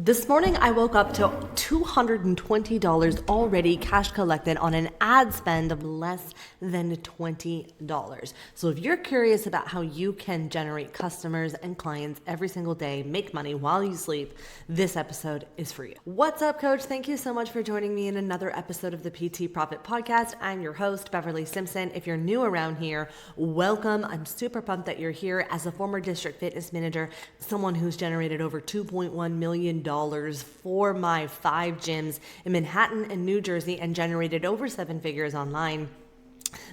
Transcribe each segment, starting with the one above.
This morning, I woke up to $220 already cash collected on an ad spend of less than $20. So if you're curious about how you can generate customers and clients every single day, make money while you sleep, this episode is for you. What's up, coach? Thank you so much for joining me in another episode of the PT Profit Podcast. I'm your host, Beverly Simpson. If you're new around here, welcome. I'm super pumped that you're here. As a former district fitness manager, someone who's generated over $2.1 million for my 5 gyms in Manhattan and New Jersey and generated over 7 figures online.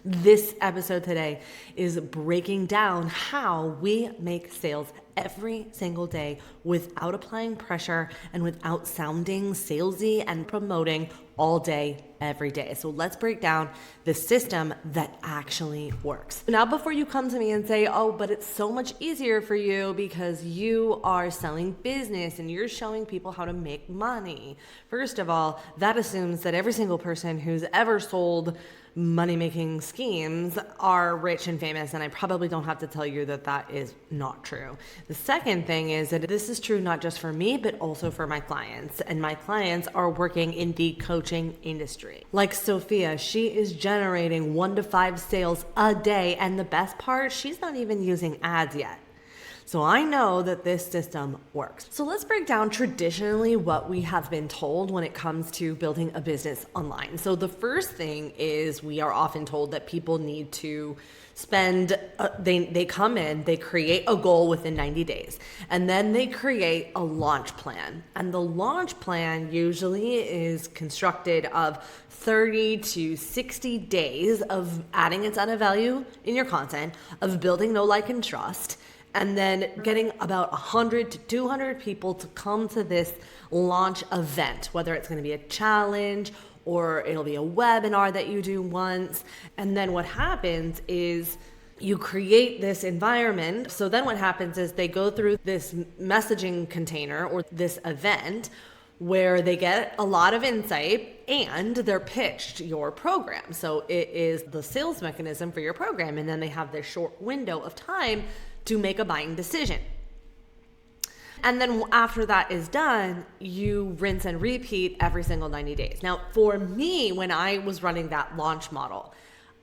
This episode today is breaking down how we make sales every single day without applying pressure and without sounding salesy and promoting all day, every day. So let's break down the system that actually works. Now, before you come to me and say, oh, but it's so much easier for you because you are selling business and you're showing people how to make money. First of all, that assumes that every single person who's ever sold money-making schemes are rich and famous, and I probably don't have to tell you that that is not true. The second thing is that this is true not just for me, but also for my clients, and my clients are working in the coaching industry. Like Sophia, she is generating 1 to 5 sales a day, and the best part, she's not even using ads yet. So I know that this system works. So let's break down traditionally what we have been told when it comes to building a business online. So the first thing is we are often told that people need to spend, they come in, they create a goal within 90 days, and then they create a launch plan. And the launch plan usually is constructed of 30 to 60 days of adding a ton of value in your content, of building know, like, and trust, and then getting about 100 to 200 people to come to this launch event, whether it's going to be a challenge or it'll be a webinar that you do once. And then what happens is you create this environment. So then what happens is they go through this messaging container or this event where they get a lot of insight and they're pitched your program. So it is the sales mechanism for your program. And then they have this short window of time to make a buying decision. And then after that is done, you rinse and repeat every single 90 days. Now, for me, when I was running that launch model,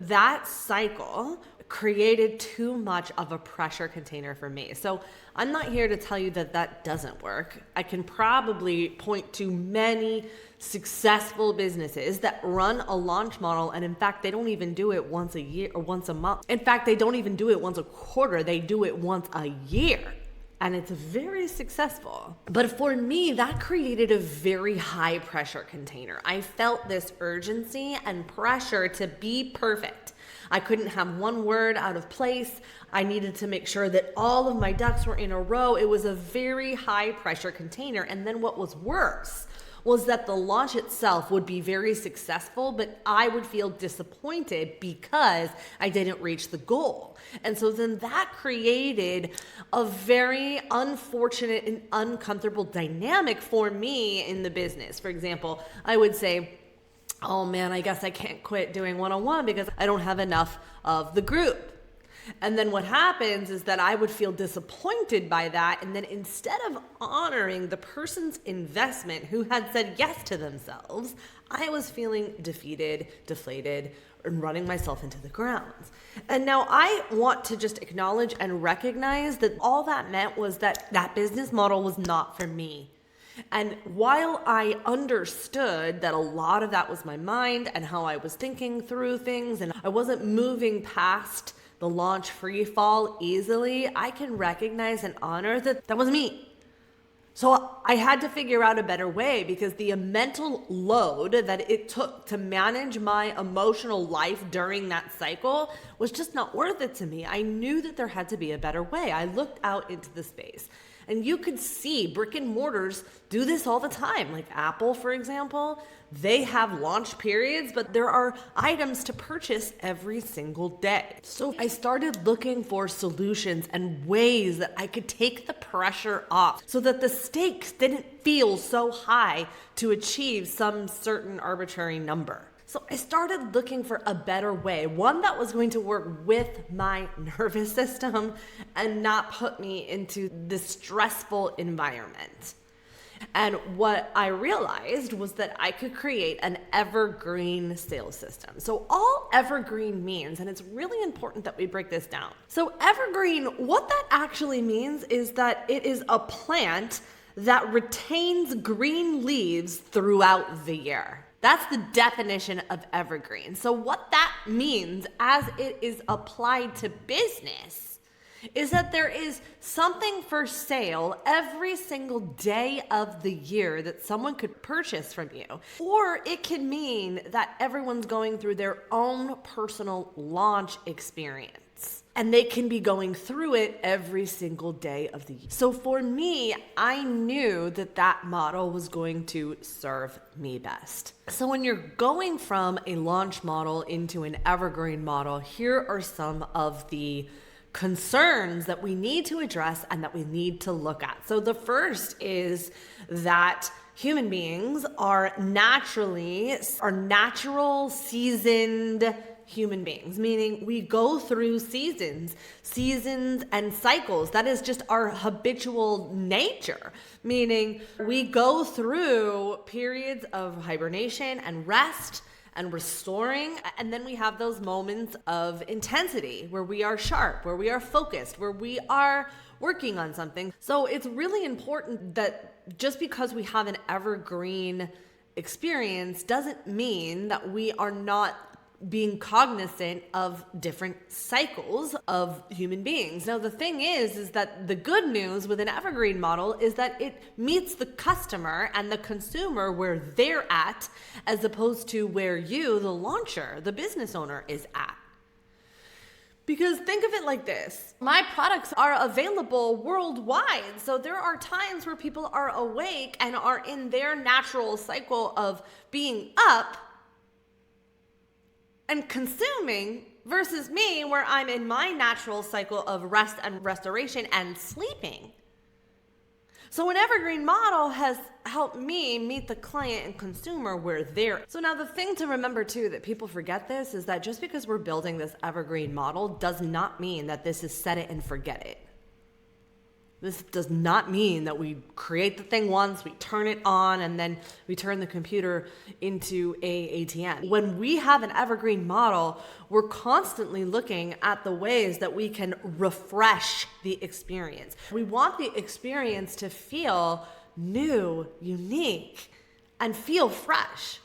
that cycle created too much of a pressure container for me. So I'm not here to tell you that that doesn't work. I can probably point to many successful businesses that run a launch model, and in fact, they don't even do it once a year or once a month. In fact, they don't even do it once a quarter. They do it once a year. And it's very successful. But for me, that created a very high pressure container. I felt this urgency and pressure to be perfect. I couldn't have one word out of place. I needed to make sure that all of my ducks were in a row. It was a very high pressure container. And then what was worse was that the launch itself would be very successful, but I would feel disappointed because I didn't reach the goal. And so then that created a very unfortunate and uncomfortable dynamic for me in the business. For example, I would say, oh man, I guess I can't quit doing one-on-one because I don't have enough of the group. And then what happens is that I would feel disappointed by that. And then instead of honoring the person's investment who had said yes to themselves, I was feeling defeated, deflated, and running myself into the ground. And now I want to just acknowledge and recognize that all that meant was that that business model was not for me. And while I understood that a lot of that was my mind and how I was thinking through things, and I wasn't moving past the launch free fall easily, I can recognize and honor that that was me. So I had to figure out a better way because the mental load that it took to manage my emotional life during that cycle was just not worth it to me. I knew that there had to be a better way. I looked out into the space. And you could see brick and mortars do this all the time. Like Apple, for example, they have launch periods, but there are items to purchase every single day. So I started looking for solutions and ways that I could take the pressure off so that the stakes didn't feel so high to achieve some certain arbitrary number. So I started looking for a better way, one that was going to work with my nervous system and not put me into this stressful environment. And what I realized was that I could create an evergreen sales system. So all evergreen means, and it's really important that we break this down. So evergreen, what that actually means is that it is a plant that retains green leaves throughout the year. That's the definition of evergreen. So what that means as it is applied to business is that there is something for sale every single day of the year that someone could purchase from you. Or it can mean that everyone's going through their own personal launch experience, and they can be going through it every single day of the year. So for me, I knew that that model was going to serve me best. So when you're going from a launch model into an evergreen model, here are some of the concerns that we need to address and that we need to look at. So the first is that human beings are natural seasoned human beings, meaning we go through seasons and cycles. That is just our habitual nature, meaning we go through periods of hibernation and rest and restoring. And then we have those moments of intensity where we are sharp, where we are focused, where we are working on something. So it's really important that just because we have an evergreen experience doesn't mean that we are not being cognizant of different cycles of human beings. Now, the thing is that the good news with an evergreen model is that it meets the customer and the consumer where they're at, as opposed to where you, the launcher, the business owner, is at. Because think of it like this. My products are available worldwide. So there are times where people are awake and are in their natural cycle of being up and consuming, versus me where I'm in my natural cycle of rest and restoration and sleeping. So an evergreen model has helped me meet the client and consumer where they're. So now the thing to remember too, that people forget this, is that just because we're building this evergreen model does not mean that this is set it and forget it. This does not mean that we create the thing once, we turn it on, and then we turn the computer into a ATM. When we have an evergreen model, we're constantly looking at the ways that we can refresh the experience. We want the experience to feel new, unique, and feel fresh.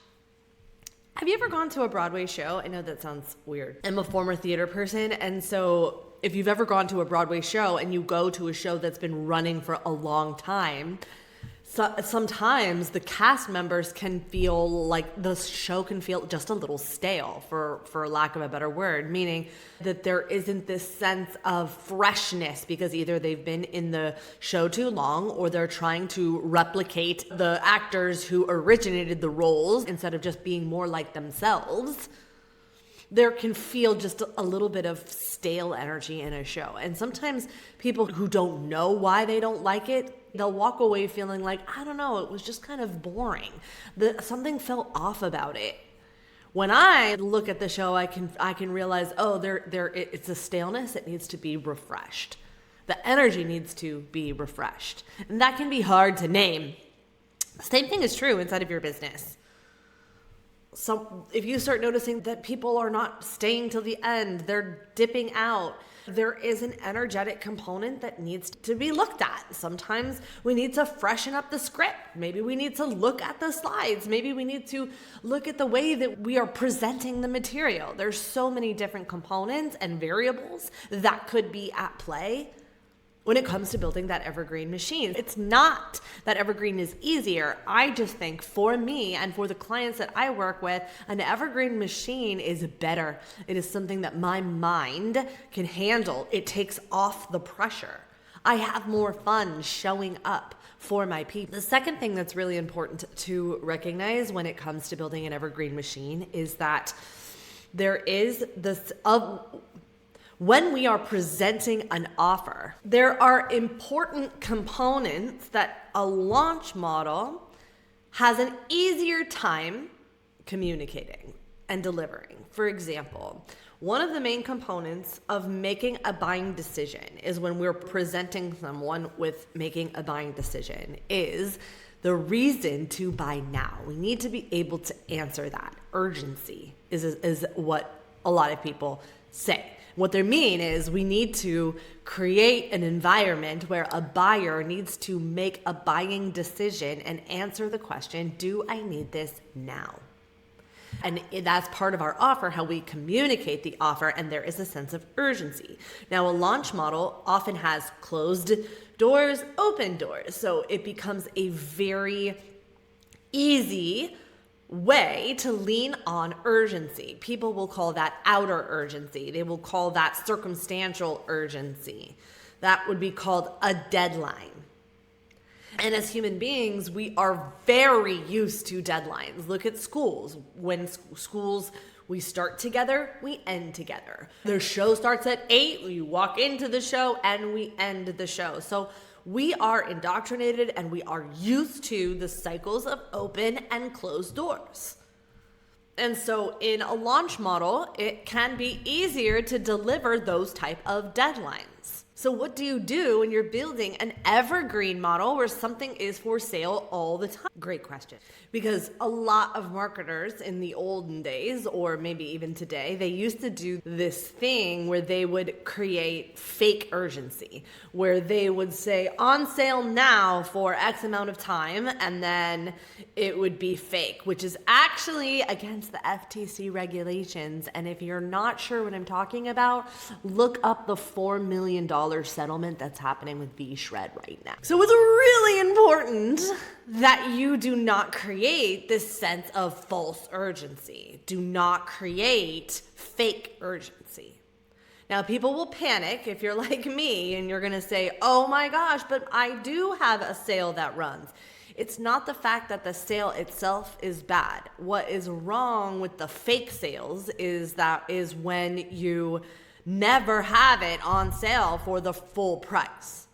Have you ever gone to a Broadway show? I know that sounds weird. I'm a former theater person, and so if you've ever gone to a Broadway show and you go to a show that's been running for a long time, sometimes the cast members can feel like the show can feel just a little stale, for lack of a better word, meaning that there isn't this sense of freshness because either they've been in the show too long or they're trying to replicate the actors who originated the roles instead of just being more like themselves. There can feel just a little bit of stale energy in a show. And sometimes people who don't know why they don't like it, they'll walk away feeling like, I don't know, it was just kind of boring. Something felt off about it. When I look at the show, I can realize, it's a staleness. It needs to be refreshed. The energy needs to be refreshed. And that can be hard to name. Same thing is true inside of your business. So if you start noticing that people are not staying till the end, they're dipping out, there is an energetic component that needs to be looked at. Sometimes we need to freshen up the script. Maybe we need to look at the slides. Maybe we need to look at the way that we are presenting the material. There's so many different components and variables that could be at play when it comes to building that evergreen machine. It's not that evergreen is easier. I just think for me and for the clients that I work with, an evergreen machine is better. It is something that my mind can handle. It takes off the pressure. I have more fun showing up for my people. The second thing that's really important to recognize when it comes to building an evergreen machine is that there is this when we are presenting an offer, there are important components that a launch model has an easier time communicating and delivering. For example, one of the main components of making a buying decision is when we're presenting someone with making a buying decision is The reason to buy now. We need to be able to answer that. Urgency is what a lot of people say. What they mean is we need to create an environment where a buyer needs to make a buying decision and answer the question, do I need this now? And that's part of our offer, how we communicate the offer, and there is a sense of urgency. Now, a launch model often has closed doors, open doors. So it becomes a very easy way to lean on urgency. People will call that outer urgency. They will call that circumstantial urgency. That would be called a deadline. And as human beings, we are very used to deadlines. Look at schools. When schools, we start together, we end together. The show starts at 8, you walk into the show, and we end the show. So we are indoctrinated and we are used to the cycles of open and closed doors. And so in a launch model, it can be easier to deliver those type of deadlines. So what do you do when you're building an evergreen model where something is for sale all the time? Great question. Because a lot of marketers in the olden days, or maybe even today, they used to do this thing where they would create fake urgency, where they would say on sale now for X amount of time, and then it would be fake, which is actually against the FTC regulations. And if you're not sure what I'm talking about, look up the $4 million settlement that's happening with V-Shred right now. So it's really important that you do not create this sense of false urgency. Do not create fake urgency. Now, people will panic if you're like me and you're going to say, oh my gosh, but I do have a sale that runs. It's not the fact that the sale itself is bad. What is wrong with the fake sales is when you never have it on sale for the full price.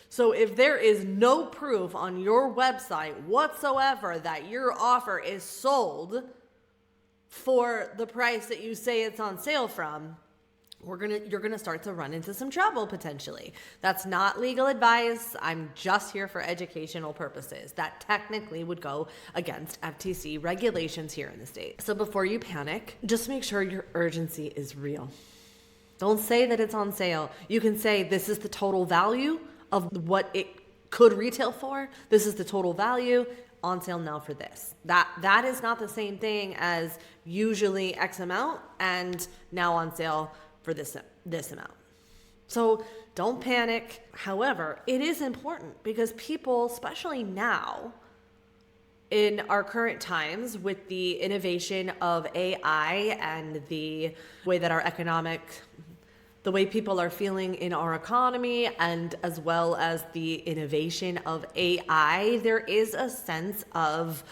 So if there is no proof on your website whatsoever that your offer is sold for the price that you say it's on sale from, you're gonna start to run into some trouble potentially. That's not legal advice. I'm just here for educational purposes. That technically would go against FTC regulations here in the state. So before you panic, just make sure your urgency is real. Don't say that it's on sale. You can say this is the total value of what it could retail for. This is the total value on sale now for this. That is not the same thing as usually X amount and now on sale for this amount. So don't panic. However, it is important because people, especially now in our current times with the innovation of AI and the way that the way people are feeling in our economy, and as well as the innovation of AI, there is a sense of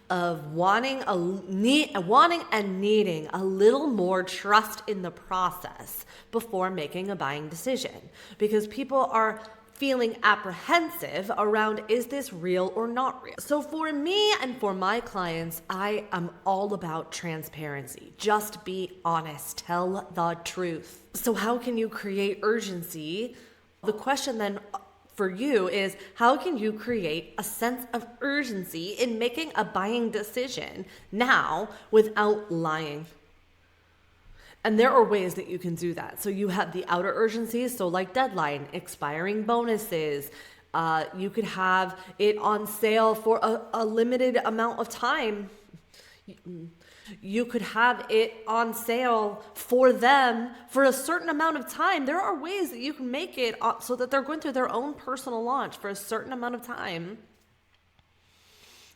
wanting and needing a little more trust in the process before making a buying decision, because people are feeling apprehensive around, is this real or not real? So for me and for my clients, I am all about transparency. Just be honest, tell the truth. So how can you create urgency? The question then for you is, how can you create a sense of urgency in making a buying decision now without lying? And there are ways that you can do that. So you have the outer urgencies, so like deadline, expiring bonuses. You could have it on sale for a limited amount of time. You could have it on sale for them for a certain amount of time. There are ways that you can make it so that they're going through their own personal launch for a certain amount of time.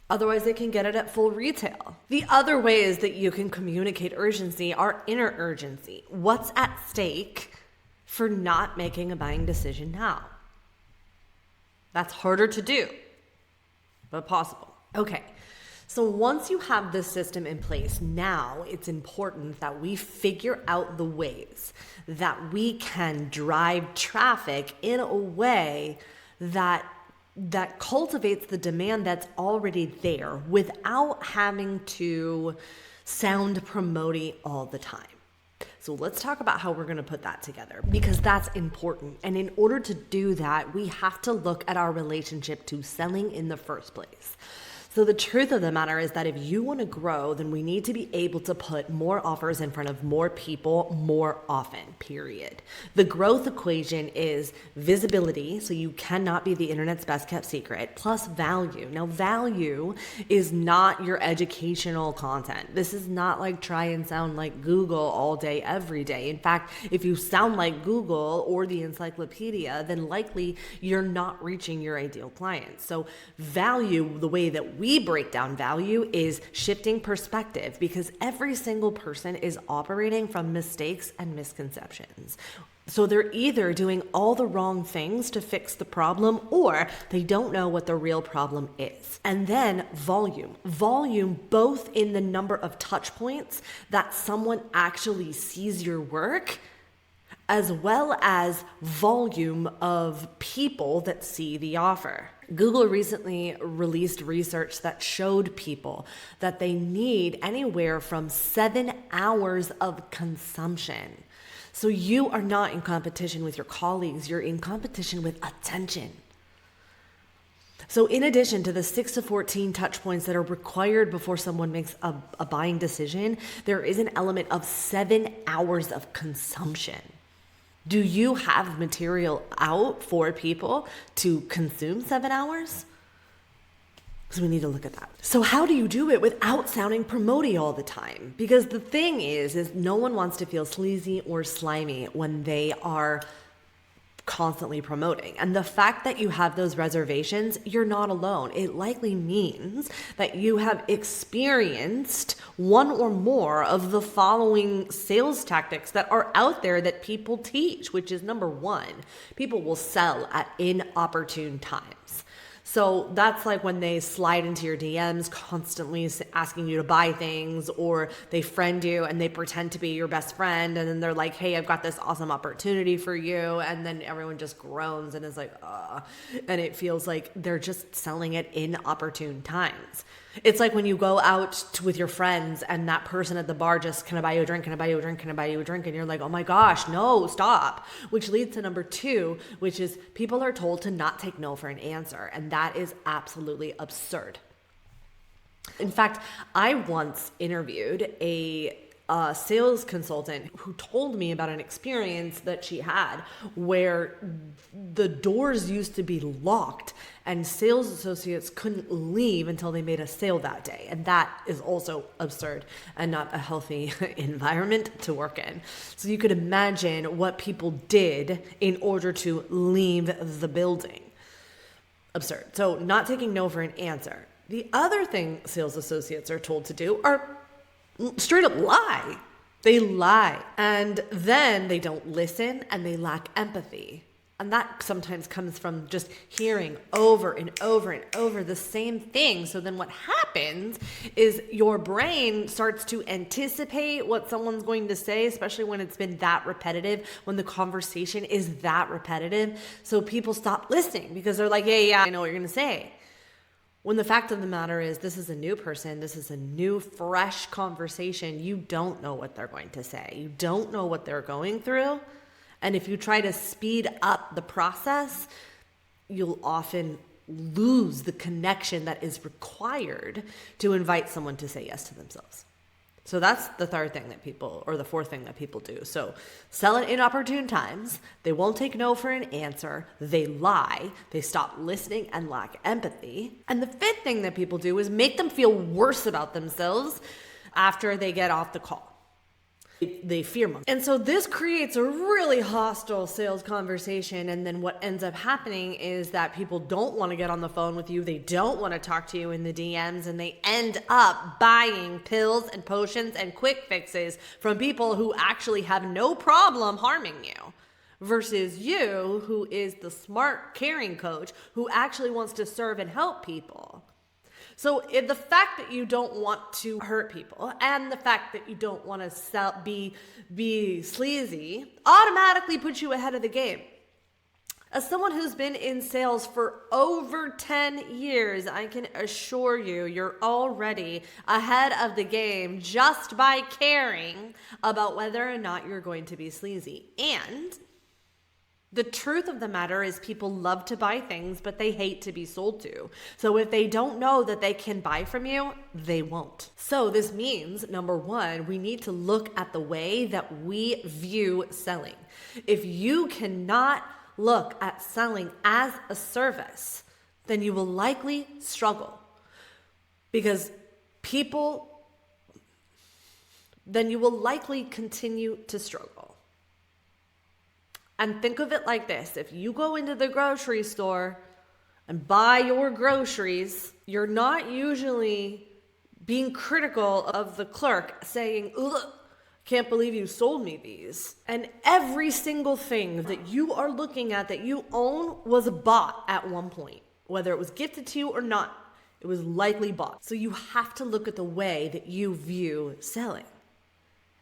Otherwise, they can get it at full retail. The other ways that you can communicate urgency are inner urgency. What's at stake for not making a buying decision now? That's harder to do, but possible. Okay, so once you have this system in place, now it's important that we figure out the ways that we can drive traffic in a way that cultivates the demand that's already there without having to sound promoting all the time. So let's talk about how we're going to put that together, because that's important. And in order to do that, we have to look at our relationship to selling in the first place. So the truth of the matter is that if you want to grow, then we need to be able to put more offers in front of more people more often, period. The growth equation is visibility, so you cannot be the internet's best kept secret, plus value. Now, value is not your educational content. This is not like try and sound like Google all day, every day. In fact, if you sound like Google or the encyclopedia, then likely you're not reaching your ideal clients. So value, the way that we break down value, is shifting perspective, because every single person is operating from mistakes and misconceptions. So they're either doing all the wrong things to fix the problem, or they don't know what the real problem is. And then volume both in the number of touch points that someone actually sees your work, as well as volume of people that see the offer. Google recently released research that showed people that they need anywhere from 7 hours of consumption. So you are not in competition with your colleagues, you're in competition with attention. So in addition to the 6 to 14 touch points that are required before someone makes a buying decision, there is an element of 7 hours of consumption. Do you have material out for people to consume 7 hours? Because we need to look at that. So how do you do it without sounding promoty all the time? Because the thing is no one wants to feel sleazy or slimy when they are constantly promoting. And the fact that you have those reservations, you're not alone. It likely means that you have experienced one or more of the following sales tactics that are out there that people teach, which is number one, people will sell at inopportune times. So that's like when they slide into your DMs constantly asking you to buy things, or they friend you and they pretend to be your best friend. And then they're like, hey, I've got this awesome opportunity for you. And then everyone just groans and is like, and it feels like they're just selling at inopportune times. It's like when you go out with your friends and that person at the bar just, can I buy you a drink? Can I buy you a drink? Can I buy you a drink? And you're like, oh my gosh, no, stop. Which leads to number two, which is people are told to not take no for an answer. And that is absolutely absurd. In fact, I once interviewed a sales consultant who told me about an experience that she had where the doors used to be locked and sales associates couldn't leave until they made a sale that day. And that is also absurd and not a healthy environment to work in. So you could imagine what people did in order to leave the building. Absurd. So not taking no for an answer. The other thing sales associates are told to do are straight up lie. They lie. And then they don't listen and they lack empathy. And that sometimes comes from just hearing over and over and over the same thing. So then what happens is your brain starts to anticipate what someone's going to say, especially when it's been that repetitive, when the conversation is that repetitive. So people stop listening because they're like, yeah, I know what you're going to say. When the fact of the matter is, this is a new person, this is a new, fresh conversation. You don't know what they're going to say. You don't know what they're going through. And if you try to speed up the process, you'll often lose the connection that is required to invite someone to say yes to themselves. So that's the third thing that people, or the fourth thing that people do. So sell at inopportune times. They won't take no for an answer. They lie. They stop listening and lack empathy. And the fifth thing that people do is make them feel worse about themselves after they get off the call. They fearmonger. And so this creates a really hostile sales conversation. And then what ends up happening is that people don't want to get on the phone with you. They don't want to talk to you in the DMs, and they end up buying pills and potions and quick fixes from people who actually have no problem harming you, versus you, who is the smart, caring coach who actually wants to serve and help people. So if the fact that you don't want to hurt people and the fact that you don't want to be sleazy automatically puts you ahead of the game. As someone who's been in sales for over 10 years, I can assure you, you're already ahead of the game just by caring about whether or not you're going to be sleazy. And the truth of the matter is people love to buy things, but they hate to be sold to. So if they don't know that they can buy from you, they won't. So this means, number one, we need to look at the way that we view selling. If you cannot look at selling as a service, then you will likely struggle because then you will likely continue to struggle. And think of it like this. If you go into the grocery store and buy your groceries, you're not usually being critical of the clerk saying, ugh, can't believe you sold me these. And every single thing that you are looking at that you own was bought at one point. Whether it was gifted to you or not, it was likely bought. So you have to look at the way that you view selling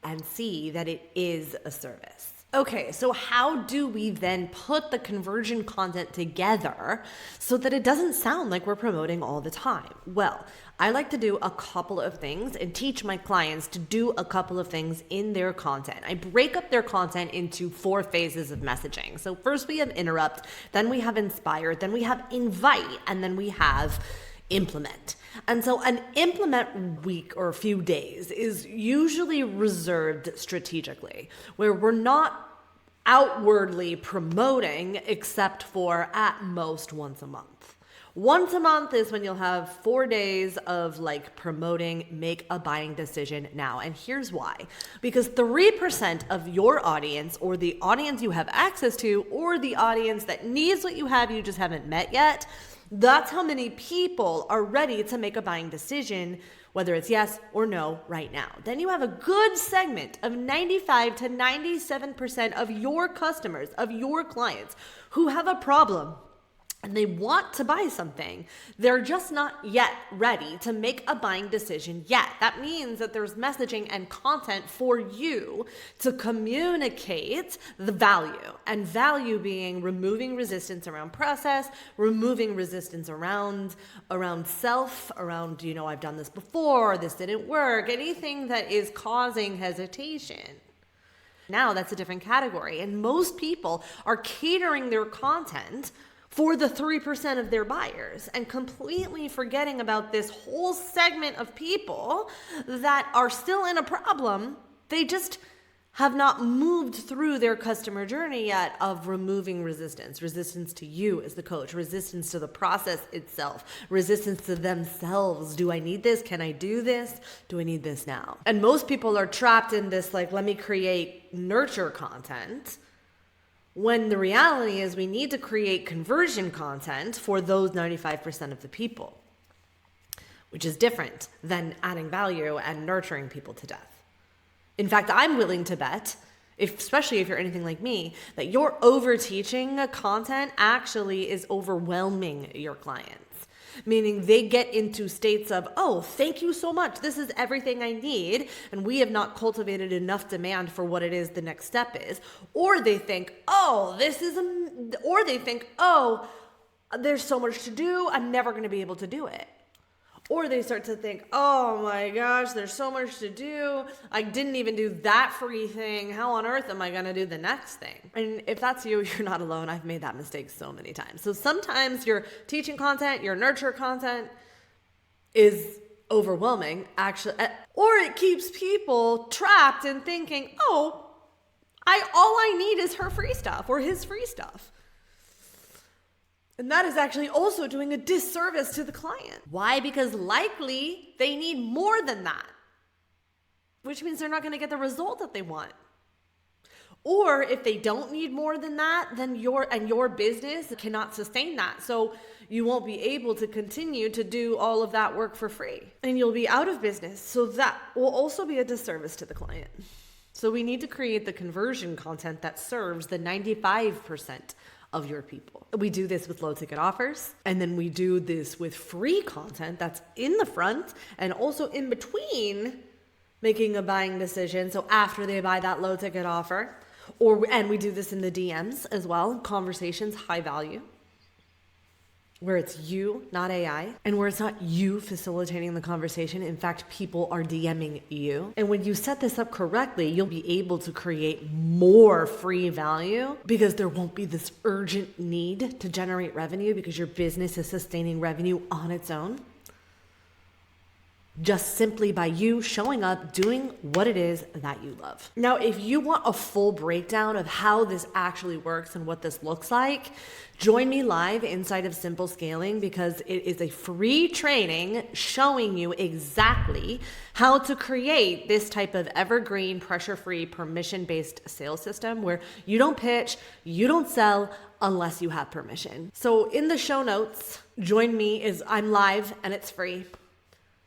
and see that it is a service. Okay, so how do we then put the conversion content together so that it doesn't sound like we're promoting all the time? Well, I like to do a couple of things and teach my clients to do a couple of things in their content. I break up their content into 4 phases of messaging. So first we have interrupt, then we have inspire, then we have invite, and then we have implement. And so an implement week or a few days is usually reserved strategically, where we're not outwardly promoting except for at most once a month. Once a month is when you'll have 4 days of like promoting, make a buying decision now. And here's why. Because 3% of your audience, or the audience you have access to, or the audience that needs what you have, you just haven't met yet, that's how many people are ready to make a buying decision, whether it's yes or no right now. Then you have a good segment of 95 to 97% of your customers, of your clients who have a problem and they want to buy something. They're just not yet ready to make a buying decision yet. That means that there's messaging and content for you to communicate the value, and value being removing resistance around process, removing resistance around self, around, I've done this before, this didn't work, anything that is causing hesitation. Now that's a different category. And most people are catering their content for the 3% of their buyers and completely forgetting about this whole segment of people that are still in a problem. They just have not moved through their customer journey yet of removing resistance to you as the coach, resistance to the process itself, resistance to themselves. Do I need this? Can I do this? Do I need this now? And most people are trapped in this, like, let me create nurture content, when the reality is we need to create conversion content for those 95% of the people, which is different than adding value and nurturing people to death. In fact, I'm willing to bet, especially if you're anything like me, that your over-teaching content actually is overwhelming your clients. Meaning they get into states of, oh, thank you so much. This is everything I need. And we have not cultivated enough demand for what it is the next step is. Or they think, oh, there's so much to do. I'm never going to be able to do it. Or they start to think, oh my gosh, there's so much to do. I didn't even do that free thing. How on earth am I going to do the next thing? And if that's you, you're not alone. I've made that mistake so many times. So sometimes your teaching content, your nurture content is overwhelming, actually, or it keeps people trapped in thinking, oh, all I need is her free stuff or his free stuff. And that is actually also doing a disservice to the client. Why? Because likely they need more than that, which means they're not going to get the result that they want. Or if they don't need more than that, then your business cannot sustain that. So you won't be able to continue to do all of that work for free. And you'll be out of business. So that will also be a disservice to the client. So we need to create the conversion content that serves the 95% of your people. We do this with low ticket offers, and then we do this with free content that's in the front and also in between making a buying decision. So after they buy that low ticket offer, And we do this in the DMs as well, conversations, high value, where it's you, not AI, and where it's not you facilitating the conversation. In fact, people are DMing you. And when you set this up correctly, you'll be able to create more free value because there won't be this urgent need to generate revenue because your business is sustaining revenue on its own. Just simply by you showing up, doing what it is that you love. Now, if you want a full breakdown of how this actually works and what this looks like, join me live inside of Simple Scaling because it is a free training showing you exactly how to create this type of evergreen, pressure-free, permission-based sales system where you don't pitch, you don't sell unless you have permission. So in the show notes, join me. I'm live and it's free.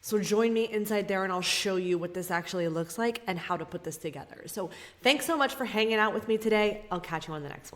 So join me inside there and I'll show you what this actually looks like and how to put this together. So thanks so much for hanging out with me today. I'll catch you on the next one.